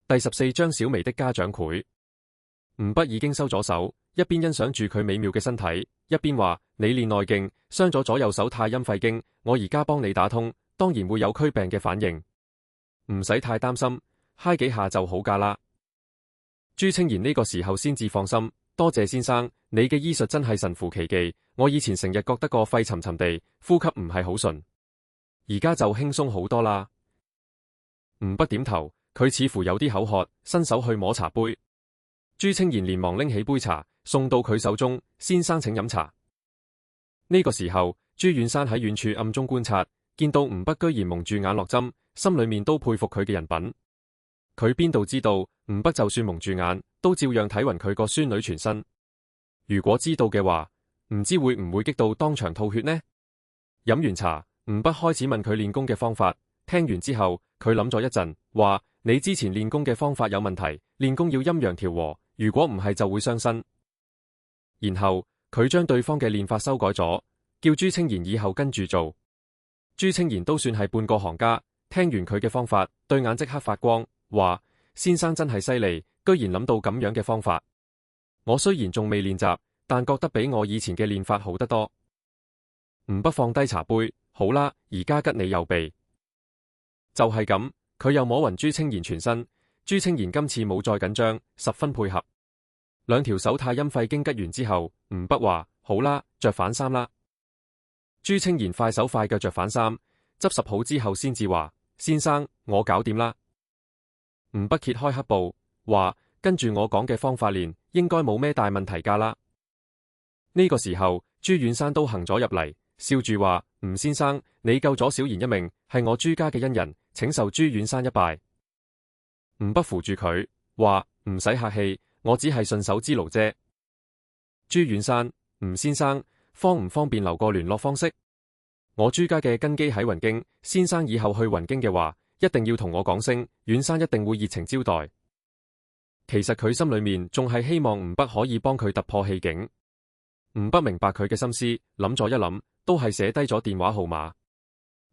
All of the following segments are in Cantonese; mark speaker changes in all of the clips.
Speaker 1: 第14章小薇的家長會。吳北已經收咗手，一邊欣賞住佢美妙嘅身體，一邊話：你練內勁，傷咗左右手太陰肺經，我而家幫你打通，當然會有驅病嘅反應，唔使太擔心，揩幾下就好㗎啦。朱清賢呢個時候先至放心，多謝先生，你嘅醫術真係神乎其技，我以前成日覺得個肺沉沉地，呼吸唔係好順，而家就輕鬆好多啦。吳北點頭，佢似乎有啲口渴，伸手去摸茶杯。朱清賢連忙拎起杯茶，送到佢手中，先生請飲茶。呢個時候，朱遠山喺遠處暗中觀察，見到吳北居然蒙住眼落針，心裏面都佩服佢嘅人品。佢邊度知道，吳北就算蒙住眼，都照樣睇勻佢個孫女全身。如果知道嘅話，唔知會唔會激到當場吐血呢？飲完茶，吳北開始問佢練功嘅方法。聽完之後，佢諗咗一陣，話：你之前練功嘅方法有問題，練功要陰陽調和，如果唔係就會傷身。然後佢將對方嘅練法修改咗，叫朱清賢以後跟住做。朱清賢都算係半個行家，聽完佢嘅方法，對眼即刻發光，話：先生真係犀利，居然諗到咁樣嘅方法。我雖然仲未練習，但覺得比我以前嘅練法好得多。吳北放低茶杯，好啦，而家吉你右臂。就係咁，佢又摸勻朱清賢全身。朱清賢今次冇再緊張，十分配合。兩條手太陰肺經吉完之後，吳北話：好啦，着反衫啦。朱清賢快手快腳着反衫，執拾好之後先至話：先生，我搞掂啦。吳北揭開黑布，話：跟住我講嘅方法練，應該冇咩大問題㗎啦。呢個時候，朱遠山都行咗入嚟，笑住話：吳先生，你救咗小賢一命，係我朱家嘅恩人，請受朱遠山一拜。吳北扶住佢，話：唔使客氣，我只係順手之勞啫。朱遠山，吳先生，方唔方便留個聯絡方式？我朱家嘅根基喺雲京，先生以後去雲京嘅話，一定要同我講聲，遠山一定會熱情招待。其實佢心裏面仲係希望吳北可以幫佢突破氣境。吳北明白佢嘅心思，諗咗一諗，都係寫低咗電話號碼。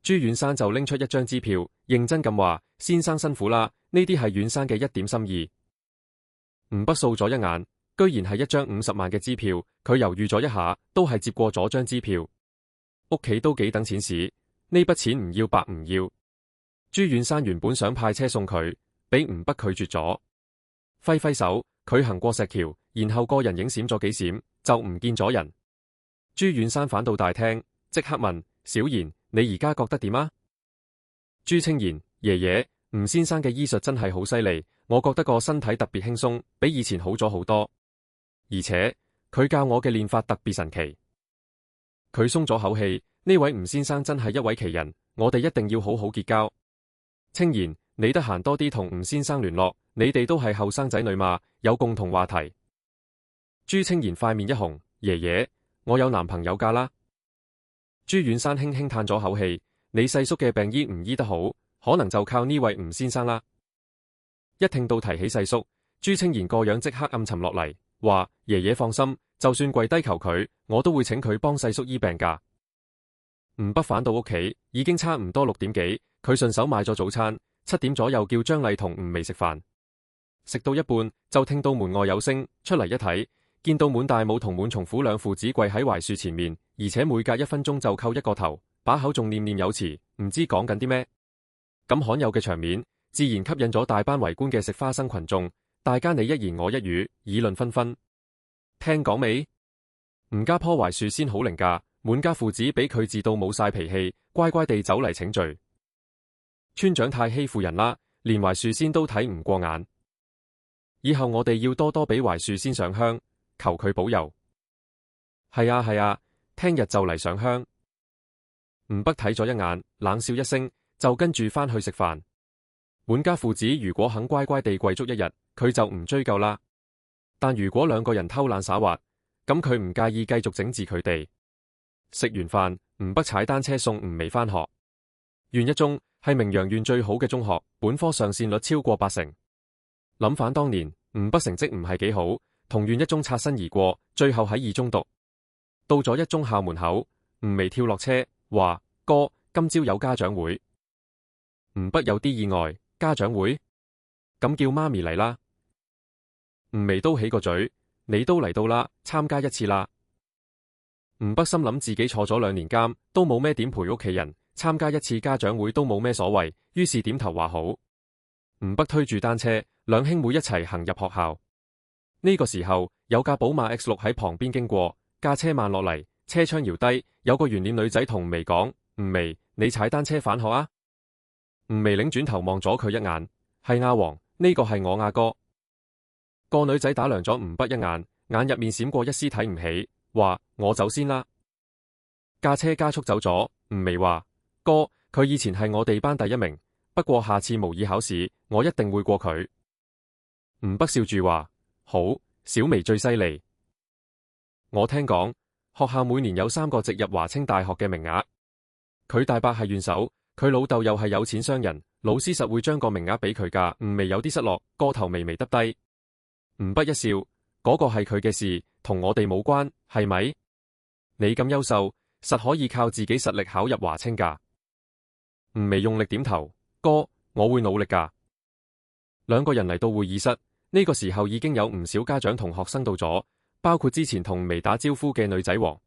Speaker 1: 朱遠山就拎出一張支票，認真咁話：先生辛苦啦，呢啲係遠山嘅一點心意。吳北掃咗一眼，居然係一張50萬嘅支票，佢猶豫咗一下，都係接過咗張支票。屋企都幾等錢使，呢筆錢唔要白唔要。朱遠山原本想派車送佢，俾吳北拒絕咗。揮揮手，佢行過石橋，然後個人影閃咗幾閃，就唔見咗人。朱遠山返到大廳，即刻問：小賢，你而家覺得點啊？朱清賢：爺爺，吳先生嘅醫術真係好犀利，我覺得個身體特別輕鬆，比以前好咗好多。而且佢教我嘅練法特別神奇。佢鬆咗口氣，呢位吳先生真係一位奇人，我哋一定要好好結交。清賢，你得閒多啲同吳先生聯絡，你哋都係後生仔女嘛，有共同話題。朱清賢塊面一紅：爺爺，我有男朋友㗎啦。朱遠山輕輕嘆咗口氣：你細叔嘅病醫唔醫得好，可能就靠呢位吳先生啦。一聽到提起細叔，朱清賢個樣即刻暗沉落嚟，話：爺爺放心，就算跪低求佢，我都會請佢幫細叔醫病㗎。吳北返到屋企已經差唔多6點幾，佢順手買咗早餐，7點左右叫張麗同吳薇食飯。食到一半就聽到門外有聲，出嚟一睇，見到滿大武同滿松虎兩父子跪喺槐樹前面，而且每隔1分鐘就叩一個頭，把口仲念念有詞，唔知講緊啲咩。咁罕有嘅場面，自然吸引咗大班圍觀嘅食花生群眾，大家你一言我一語，議論紛紛。聽講未？吳家棵槐樹先好靈㗎，滿家父子俾佢治到冇晒脾氣，乖乖地走嚟請罪。村長太欺負人啦，連槐樹先都睇唔過眼。以後我哋要多多俾槐樹先上香，求佢保佑。係啊係啊，聽日就嚟上香。吳北睇咗一眼，冷笑一聲，就跟住翻去食飯。滿家父子如果肯乖乖地跪足一日，佢就唔追究啦。但如果兩個人偷懶耍滑，咁佢唔介意繼續整治佢哋。食完飯，吳北踩單車送吳薇翻學。縣一中係明陽縣最好嘅中學，本科上線率超過80%。諗返當年，吳北成績唔係幾好，同縣一中擦身而過，最後喺2中讀。到咗1中校門口，吳薇跳落車，話：哥，今朝有家長會。吳北有啲意外，家長會？咁叫媽咪嚟啦。吳薇都起個嘴，你都嚟到啦，參加一次啦。吳北心諗自己坐咗2年監，都冇咩點陪屋企人，參加一次家長會都冇咩所謂，於是點頭話好。吳北推住單車，兩兄妹一齊行入學校。呢個時候有架寶馬 X6喺旁邊經過，架車慢落嚟，車窗搖低，有個圓臉女仔同吳薇講：吳薇，你踩單車返學啊？吳薇擰轉頭望咗佢一眼，係阿黃，呢個係我阿哥。個女仔打量咗吳北一眼，眼入面閃過一絲睇唔起，話：我走先啦。架車加速走咗，吳薇話：哥，佢以前係我哋班第1名，不過下次模擬考試，我一定會過佢。吳北笑住話：好，小薇最犀利。我聽講學校每年有3個直入華清大學嘅名額，佢大伯係院手，佢老豆又係有錢商人，老師實會將個名額俾佢㗎。吳薇有啲失落，個頭微微耷低。吳北一笑，嗰個係佢嘅事，同我哋冇關，係咪？你咁優秀，實可以靠自己實力考入華清㗎。吳薇用力點頭，哥，我會努力㗎。兩個人嚟到會議室，呢個時候已經有唔少家長同學生到咗，包括之前同吳薇打招呼嘅女仔王。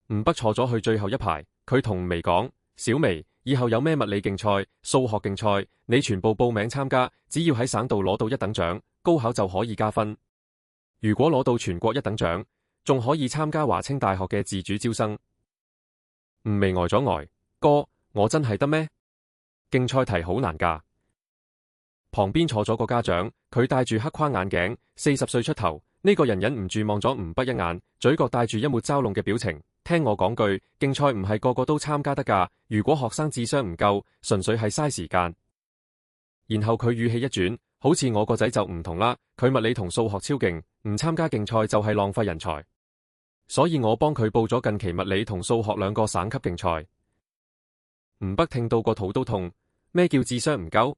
Speaker 1: 吳北坐咗去最後一排，佢同吳薇講：小薇，以後有咩物理競賽、數學競賽，你全部報名參加，只要喺省度攞到1等獎，高考就可以加分。如果攞到全國1等獎，仲可以參加華清大學嘅自主招生。吳薇呆咗呆，哥，我真係得咩？競賽題好難㗎。旁邊坐咗個家長，佢戴住黑框眼鏡，40歲出頭。呢個人忍唔住望咗吳北一眼，嘴角帶住一抹嘲弄嘅表情。聽我講句，競賽唔係個個都參加得㗎。如果學生智商唔夠，純粹係嘥時間。然後佢語氣一轉，好似我個仔就唔同啦，佢物理同數學超勁，唔參加競賽就係浪費人才。所以我幫佢報咗近期物理同數學2個省級競賽。吳北聽到個肚都痛，咩叫智商唔夠？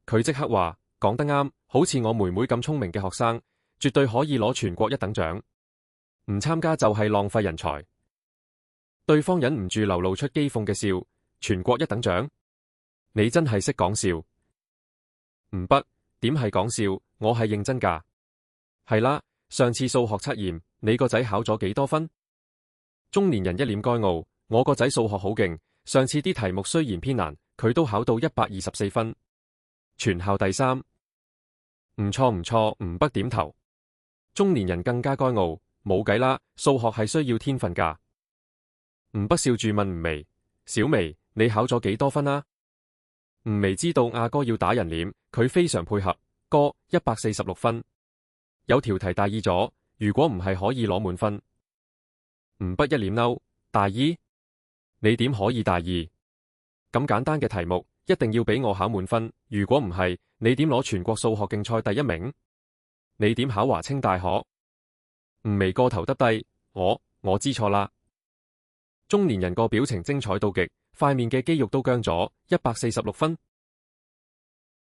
Speaker 1: 佢即刻話：講得啱，好似我妹妹咁聰明嘅學生，絕對可以攞全國1等獎。唔參加就係浪費人才。對方忍唔住流露出譏諷嘅笑，全國1等獎？你真係識講笑。吳北，點係講笑？我係認真㗎。係啦，上次數學測驗，你個仔考咗幾多分？中年人一臉該傲，我個仔數學好勁，上次啲題目雖然偏難，佢都考到124分，全校第3。唔錯唔錯，吳北點頭。中年人更加該傲，冇計啦，數學係需要天分㗎。吳北笑住問吳薇：小薇，你考咗幾多分啊？吳薇知道阿哥要打人臉，佢非常配合，哥146分。有條題大意咗，如果唔係可以攞滿分。吳北一臉嬲，大意？你點可以大意？咁簡單嘅題目一定要俾我考滿分，如果唔係，你點攞全國數學競賽第1名？你點考華清大學？吳薇個頭耷低，我知錯啦。中年人個表情精彩到極，塊面嘅肌肉都僵咗，146分。